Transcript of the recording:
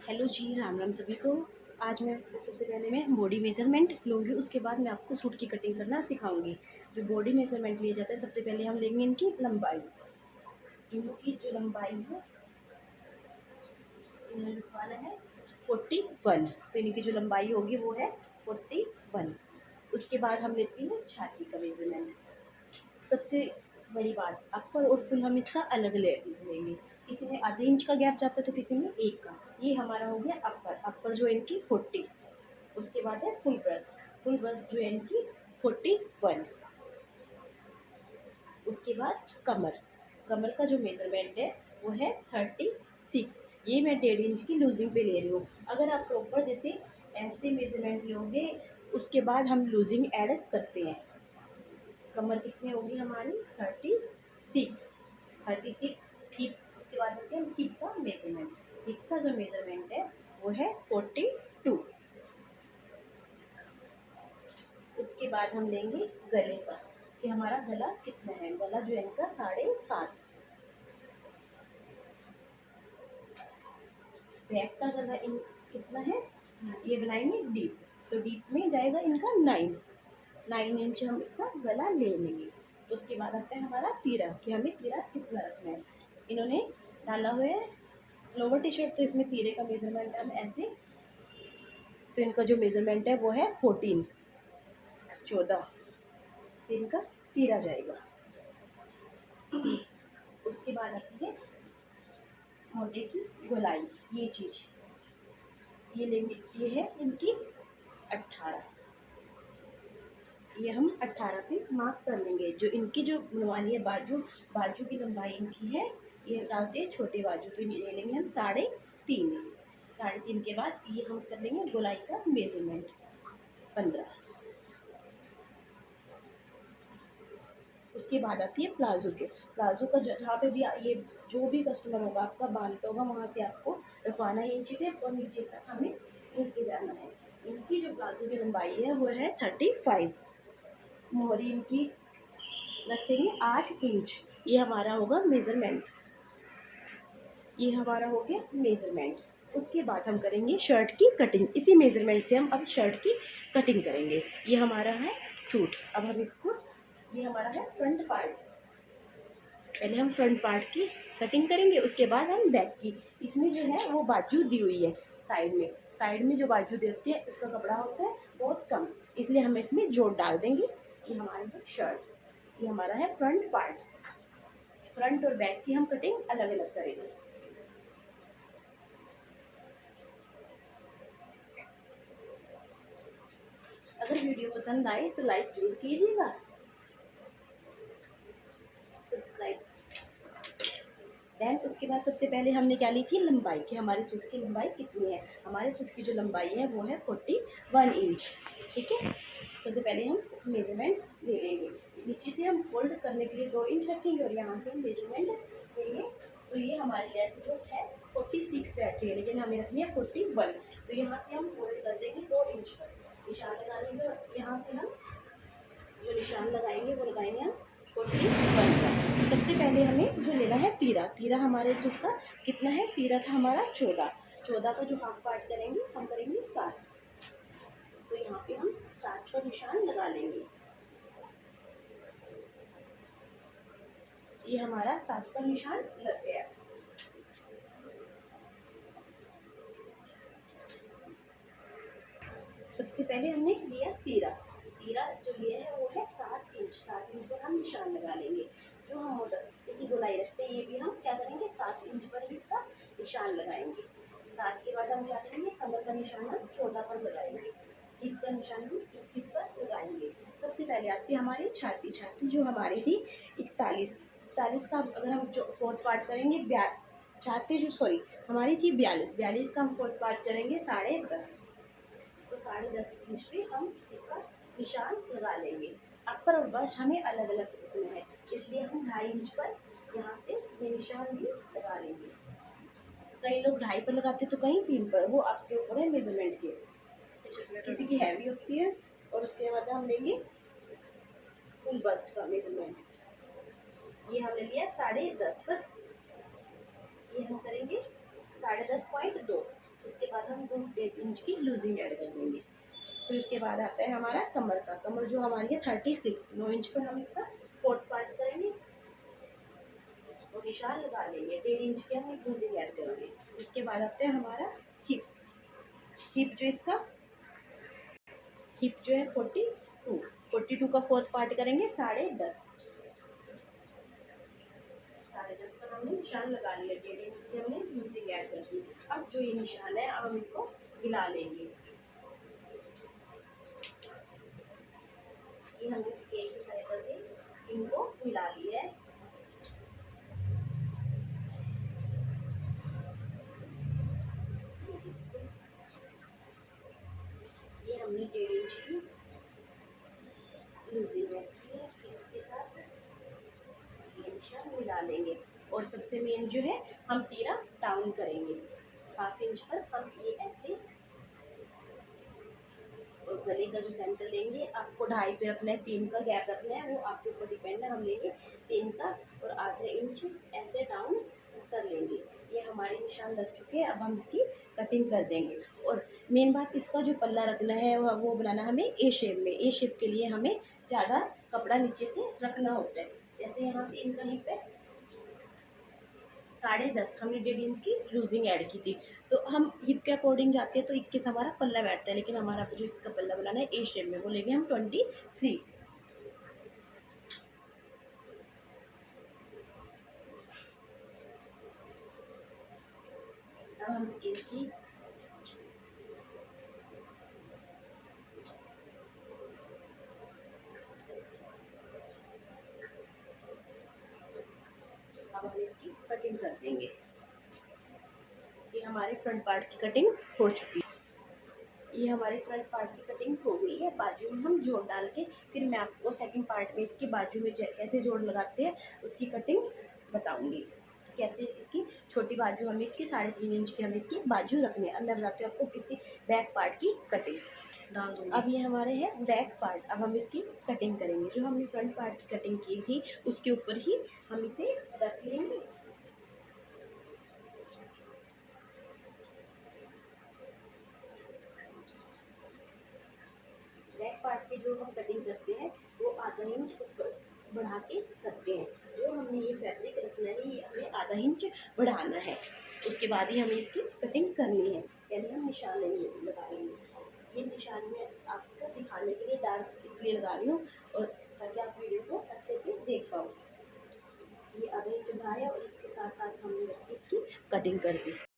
Hello जी, राम राम सभी को। आज मैं सबसे पहले मैं बॉडी मेज़रमेंट लूँगी, उसके बाद मैं आपको सूट की कटिंग करना सिखाऊंगी। जो बॉडी मेज़रमेंट लिया जाता है, सबसे पहले हम लेंगे इनकी लंबाई। इनकी जो लंबाई है, इन्हें लिखवाना है 41। तो इनकी जो लंबाई होगी वो है 41। उसके बाद हम लेते हैं छाती का मेज़रमेंट। सबसे बड़ी बात, अपर और फुल हम इसका अलग लेंगे। किसी में आधे इंच का गैप जाता है तो किसी में एक का। ये हमारा हो गया अपर जो इनकी 40। उसके बाद है फुल ब्रेस्ट जो है इनकी 41। उसके बाद कमर का जो मेजरमेंट है वो है 36। ये मैं 1.5 इंच की लूजिंग पे ले रही हूँ। अगर आप प्रॉपर जैसे ऐसे मेजरमेंट लोगे, उसके बाद हम लूजिंग ऐड करते हैं। कमर कितनी होगी हमारी 36। हिप, उसके बाद होते हैं हिप का मेजरमेंट। हिप का जो मेजरमेंट है वो है 42। उसके बाद हम लेंगे गले का, कि हमारा गला कितना है। गला जो है इनका 7.5। बैक का गला इन कितना है, ये बनाएंगे डीप, तो डीप में जाएगा इनका 9 इंच हम इसका गला ले लेंगे। तो उसके बाद आता है हमारा तीरा, कि हमें तीरा कितना रखना है। इन्होंने डाला हुआ है लोअर टी शर्ट, तो इसमें तीरे का मेजरमेंट हम ऐसे, तो इनका जो मेजरमेंट है वो है 14। तो इनका तीरा जाएगा। उसके बाद आती है मोटे की गोलाई। ये चीज़ ये लेंगे, ये है इनकी 18। ये हम 18 पे मार्क कर लेंगे। जो इनकी जो बनवानी है बाजू की लंबाई इनकी है, ये डालते हैं छोटे बाजू, तो ये ले लेंगे हम 3.5। 3.5 के बाद ये हम कर लेंगे गोलाई का मेजरमेंट 15। उसके बाद आती है प्लाजो का जहाँ पे भी ये जो भी कस्टमर होगा आपका बांधता होगा, वहाँ से आपको रखवाना है इंची टेप, और नीचे तक हमें लेके जाना है। इनकी जो प्लाजो की लंबाई है वो है 35। मोहरी इनकी रखेंगे 8 इंच। ये हमारा होगा मेज़रमेंट। ये हमारा हो गया मेज़रमेंट। उसके बाद हम करेंगे शर्ट की कटिंग। इसी मेज़रमेंट से हम अब शर्ट की कटिंग करेंगे। ये हमारा है सूट। अब हम इसको, ये हमारा है फ्रंट पार्ट। पहले हम फ्रंट पार्ट की कटिंग करेंगे, उसके बाद हम बैक की। इसमें जो है वो बाजू दी हुई है साइड में जो बाजू देती है उसका कपड़ा होता है बहुत कम, इसलिए हम इसमें जोड़ डाल देंगे। ये हमारी है शर्ट, ये हमारा है फ्रंट पार्ट। फ्रंट और बैक की हम कटिंग अलग अलग करेंगे। अगर वीडियो पसंद आए तो लाइक जरूर कीजिएगा, सब्सक्राइब। देन उसके बाद सबसे पहले हमने क्या ली थी लंबाई, कि हमारे सूट की लंबाई कितनी है। हमारे सूट की जो लंबाई है वो है 41 इंच। ठीक है, सबसे पहले हम मेजरमेंट ले लेंगे। नीचे से हम फोल्ड करने के लिए 2 इंच रखेंगे, और यहाँ से हम मेजरमेंट लेंगे। तो ये हमारी लेंथ जो है 46 बैठी है, लेकिन हमें रखनी है 41। तो यहाँ से हम फोल्ड कर देंगे 2 इंच पर, निशान लगा लेंगे। और यहाँ से हम जो निशान लगाएंगे वो लगाएंगे हम 41 का। सबसे पहले हमें जो लेना है तीरा हमारे सूट का कितना है, तीरा था हमारा 14 का जो हाफ पार्ट करेंगे हम करेंगे 7। तो यहाँ पे हम 7 का निशान लगा लेंगे। ये हमारा 7 का निशान लग गया। सबसे पहले हमने लिया तीरा जो लिया है वो है 7 इंच पर हम निशान लगा लेंगे। जो हम मोटर की गोलाई रखते हैं, ये भी हम क्या करेंगे 7 इंच पर ही इसका निशान लगाएंगे। 7 के बाद हम क्या करेंगे, कमर का निशान हम 14 पर लगाएंगे, हिप का निशान हम 21 पर लगाएंगे। सबसे पहले आती है हमारी छाती जो हमारी थी 41 का। अगर हम जो फोर्थ पार्ट करेंगे छाती जो हमारी थी 42 का हम फोर्थ पार्ट करेंगे 10.5। तो 10.5 इंच पे हम इसका निशान लगा लेंगे। अपर और बस्ट हमें अलग अलग रखना है, इसलिए हम 2.5 इंच पर यहाँ से ये निशान भी लगा लेंगे। कई लोग 2.5 पर लगाते तो कहीं 3 पर, वो आपके ऊपर है मेजरमेंट के। किसी की हैवी होती है। और उसके बाद हम लेंगे फुल बस्ट का मेजरमेंट। ये हमने लिया 10.5 पर, ये हम करेंगे 10.5.2। उसके हम 1.5 इंच की लूजिंग ऐड कर देंगे। फिर उसके बाद आता है हमारा कमर का। कमर जो हमारी है 36, 9 इंच पर हम इसका 4th पार्ट करेंगे और निशान लगा लेंगे। 1.5 इंच की हम लूजिंग ऐड करेंगे। उसके बाद आता है हमारा हिप। हिप जो इसका हिप जो है 42 का 4th पार्ट करेंगे 10.5। 10.5 पर हमने निशान लगा लिया। 1.5 इंच की हमने लूजिंग ऐड कर दी। अब जो ये निशान है अब हम इनको मिला लेंगे। ये हमने स्केल की सहायता से इनको मिला लिया है। ये हमने 1.5 इंच की लूजिंग है, इसके साथ ये निशान मिला लेंगे। और सबसे मेन जो है हम तीरा डाउन करेंगे 1/2 इंच पर। हम ये ऐसे, और गले का जो सेंटर लेंगे आपको 2.5 पे रखना है, 3 का गैप रखना है, वो आपके ऊपर डिपेंड है। हम लेंगे 3 का और आधे इंच ऐसे डाउन कर लेंगे। ये हमारे निशान लग चुके हैं। अब हम इसकी कटिंग कर देंगे। और मेन बात, इसका जो पल्ला रखना है वो बनाना हमें ए शेप में। ए शेप के लिए हमें ज़्यादा कपड़ा नीचे से रखना होता है। जैसे यहाँ से इनका हिप है 10.5, हमने 1.5 इंच की लूजिंग ऐड की थी, तो हम हिप के अकॉर्डिंग जाते हैं तो 21 हमारा पल्ला बैठता है। लेकिन हमारा जो इसका पल्ला बनाना है ए शेप में, वो लेंगे हम 23। अब हम स्केल की अब हम इसकी कटिंग कर देंगे। ये हमारे फ्रंट पार्ट की कटिंग हो चुकी है। ये हमारे फ्रंट पार्ट की कटिंग हो गई है। बाजू में हम जोड़ डाल के, फिर मैं आपको सेकंड पार्ट में इसके बाजू में कैसे जोड़ लगाते हैं उसकी कटिंग बताऊंगी। कैसे इसकी छोटी बाजू हमें इसकी 3.5 इंच की हमें इसकी बाजू रखनी है। अब मैं बताती हूँ आपको इसकी बैक पार्ट की कटिंग डाल दूँगी। अब ये हमारे है बैक पार्ट। अब हम इसकी कटिंग करेंगे। जो हमने फ्रंट पार्ट की कटिंग की थी उसके ऊपर ही हम इसे रख लेंगे। बैक पार्ट की जो हम कटिंग करते हैं वो आधा इंच ऊपर बढ़ा के करते हैं। जो हमने ये फैब्रिक रखना है ये हमें आधा इंच बढ़ाना है। उसके बाद ही हमें इसकी कटिंग करनी है, यानी हम निशान लगाएंगे। ये निशान में आपको दिखाने के लिए डार्क इसलिए लगा रही हूँ और ताकि आप वीडियो को अच्छे से देख पाओ। ये आधा इंच बढ़ाया और इसके साथ साथ हमने इसकी कटिंग कर दी।